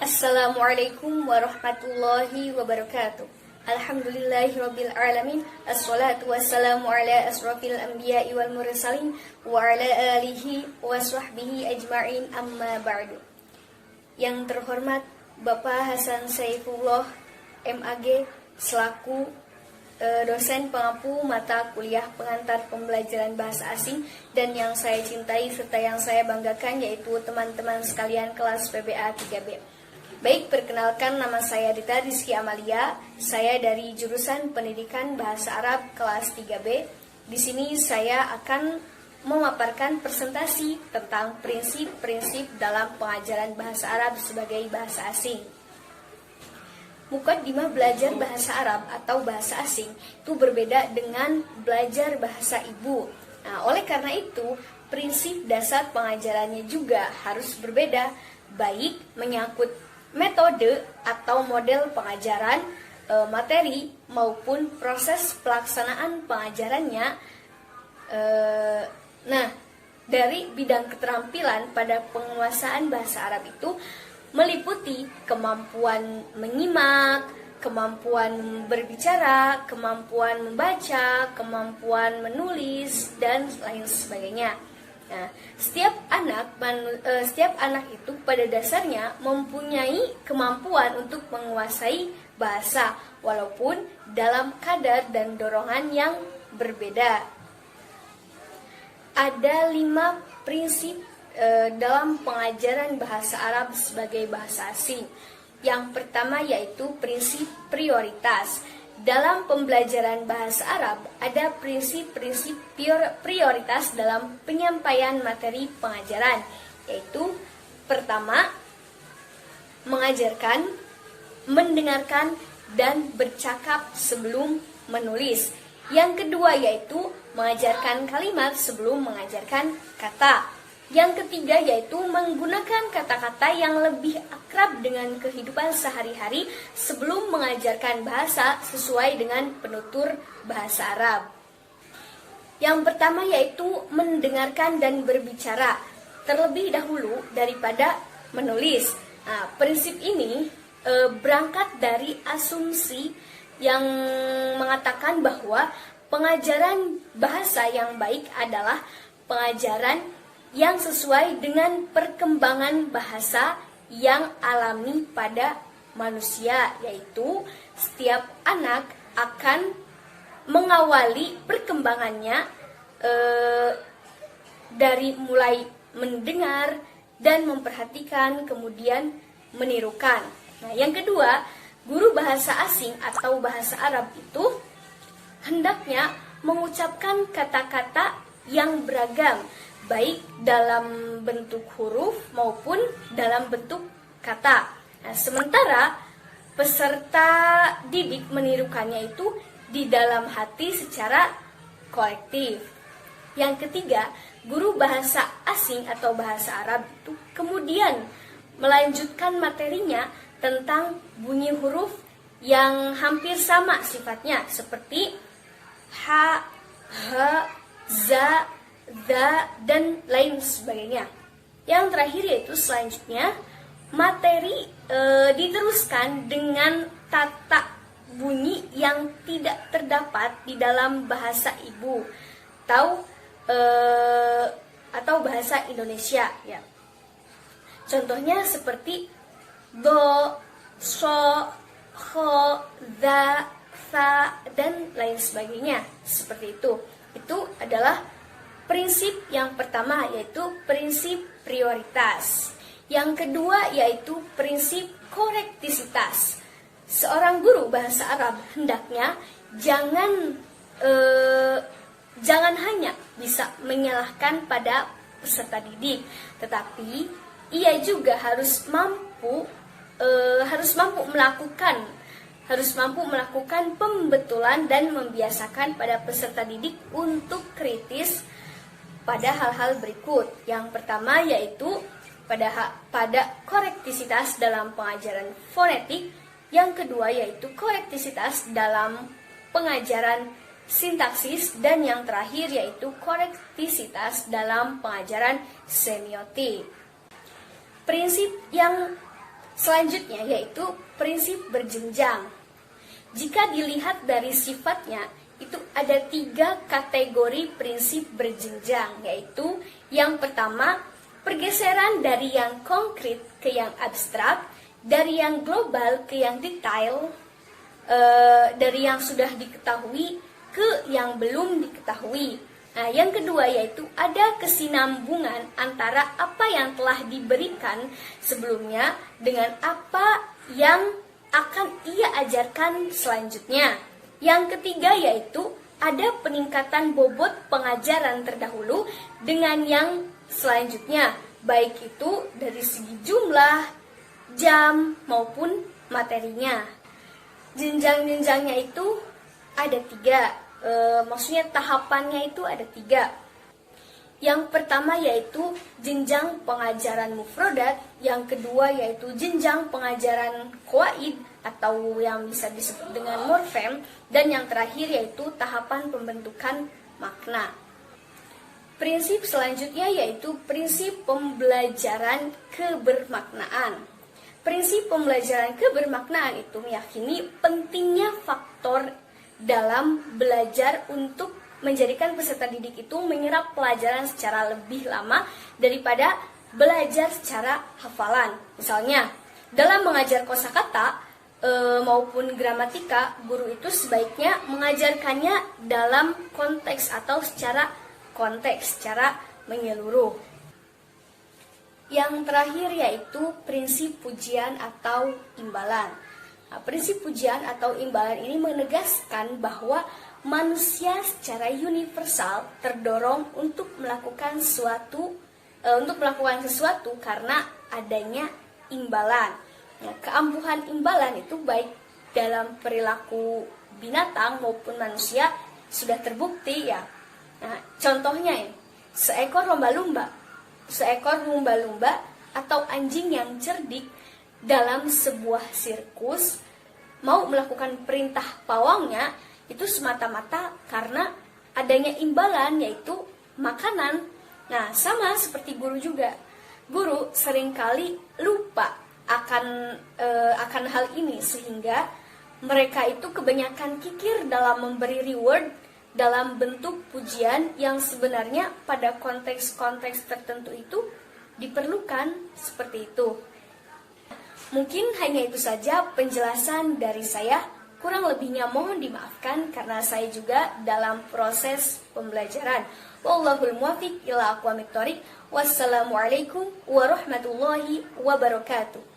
Assalamualaikum warahmatullahi wabarakatuh. Alhamdulillahirabbil alamin. Assalatu wassalamu ala asrofil anbiya'i wal mursalin wa ala alihi wa sahbihi ajma'in, amma ba'du. Yang terhormat Bapak Hasan Saifullah MAG selaku dosen pengampu mata kuliah pengantar pembelajaran bahasa asing, dan yang saya cintai serta yang saya banggakan yaitu teman-teman sekalian kelas PBA 3B. Baik, perkenalkan, nama saya Dita Rizky Amalia. Saya dari jurusan Pendidikan Bahasa Arab kelas 3B. Di sini saya akan memaparkan presentasi tentang prinsip-prinsip dalam pengajaran bahasa Arab sebagai bahasa asing. Mukaddimah belajar bahasa Arab atau bahasa asing itu berbeda dengan belajar bahasa ibu. Nah, oleh karena itu, prinsip dasar pengajarannya juga harus berbeda, baik menyangkut metode atau model pengajaran, materi, maupun proses pelaksanaan pengajarannya. Nah, dari bidang keterampilan pada penguasaan bahasa Arab itu meliputi kemampuan menyimak, kemampuan berbicara, kemampuan membaca, kemampuan menulis, dan lain sebagainya. Nah, setiap anak itu pada dasarnya mempunyai kemampuan untuk menguasai bahasa, walaupun dalam kadar dan dorongan yang berbeda. Ada 5 prinsip dalam pengajaran bahasa Arab sebagai bahasa asing. Yang pertama yaitu prinsip prioritas. Dalam pembelajaran bahasa Arab ada prinsip-prinsip prioritas dalam penyampaian materi pengajaran, yaitu pertama, mengajarkan, mendengarkan, dan bercakap sebelum menulis. Yang kedua yaitu mengajarkan kalimat sebelum mengajarkan kata. Yang ketiga yaitu menggunakan kata-kata yang lebih akrab dengan kehidupan sehari-hari sebelum mengajarkan bahasa sesuai dengan penutur bahasa Arab. Yang pertama yaitu mendengarkan dan berbicara terlebih dahulu daripada menulis. Nah, prinsip ini berangkat dari asumsi yang mengatakan bahwa pengajaran bahasa yang baik adalah pengajaran yang sesuai dengan perkembangan bahasa yang alami pada manusia, yaitu setiap anak akan mengawali perkembangannya dari mulai mendengar dan memperhatikan, kemudian menirukan. Nah, yang kedua, guru bahasa asing atau bahasa Arab itu hendaknya mengucapkan kata-kata yang beragam, baik dalam bentuk huruf maupun dalam bentuk kata. Nah, sementara peserta didik menirukannya itu di dalam hati secara kolektif. Yang ketiga, guru bahasa asing atau bahasa Arab itu kemudian melanjutkan materinya tentang bunyi huruf yang hampir sama sifatnya, seperti ha, ha, za, za, dan lain sebagainya. Yang terakhir yaitu selanjutnya materi diteruskan dengan tata bunyi yang tidak terdapat di dalam bahasa ibu atau bahasa Indonesia, ya. Contohnya seperti do, so, kho, za, sa, dan lain sebagainya. Seperti itu. Itu adalah prinsip yang pertama, yaitu prinsip prioritas. Yang kedua yaitu prinsip korektisitas. Seorang guru bahasa Arab hendaknya jangan hanya bisa menyalahkan pada peserta didik, tetapi ia juga harus mampu melakukan pembetulan dan membiasakan pada peserta didik untuk kritis pada hal-hal berikut. Yang pertama yaitu pada korektisitas dalam pengajaran fonetik. Yang kedua yaitu korektisitas dalam pengajaran sintaksis. Dan yang terakhir yaitu korektisitas dalam pengajaran semiotik. Prinsip yang Selanjutnya yaitu prinsip berjenjang. Jika dilihat dari sifatnya, itu ada 3 kategori prinsip berjenjang, yaitu yang pertama, pergeseran dari yang konkret ke yang abstrak, dari yang global ke yang detail, dari yang sudah diketahui ke yang belum diketahui. Nah, yang kedua yaitu ada kesinambungan antara apa yang telah diberikan sebelumnya dengan apa yang akan ia ajarkan selanjutnya. Yang ketiga yaitu ada peningkatan bobot pengajaran terdahulu dengan yang selanjutnya, baik itu dari segi jumlah, jam, maupun materinya. Jenjang-jenjangnya itu ada 3. Maksudnya tahapannya itu ada 3. Yang pertama yaitu jenjang pengajaran mufrodat, yang kedua yaitu jenjang pengajaran qawaid atau yang bisa disebut dengan morfem, dan yang terakhir yaitu tahapan pembentukan makna. Prinsip selanjutnya yaitu prinsip pembelajaran kebermaknaan. Prinsip pembelajaran kebermaknaan itu meyakini pentingnya faktor dalam belajar untuk menjadikan peserta didik itu menyerap pelajaran secara lebih lama daripada belajar secara hafalan. Misalnya, dalam mengajar kosakata maupun gramatika, guru itu sebaiknya mengajarkannya dalam konteks atau secara menyeluruh. Yang terakhir yaitu prinsip pujian atau imbalan. Nah, prinsip pujian atau imbalan ini menegaskan bahwa manusia secara universal terdorong untuk melakukan sesuatu karena adanya imbalan. Nah, keampuhan imbalan itu baik dalam perilaku binatang maupun manusia sudah terbukti ya. Nah, contohnya ya, seekor lumba-lumba atau anjing yang cerdik dalam sebuah sirkus mau melakukan perintah pawangnya itu semata-mata karena adanya imbalan yaitu makanan. Nah, sama seperti guru juga. Guru seringkali lupa akan hal ini sehingga mereka itu kebanyakan kikir dalam memberi reward dalam bentuk pujian yang sebenarnya pada konteks-konteks tertentu itu diperlukan seperti itu. Mungkin hanya itu saja penjelasan dari saya. Kurang lebihnya mohon dimaafkan karena saya juga dalam proses pembelajaran. Wallahul muwaffiq ila aqwamit thoriq. Wassalamualaikum warahmatullahi wabarakatuh.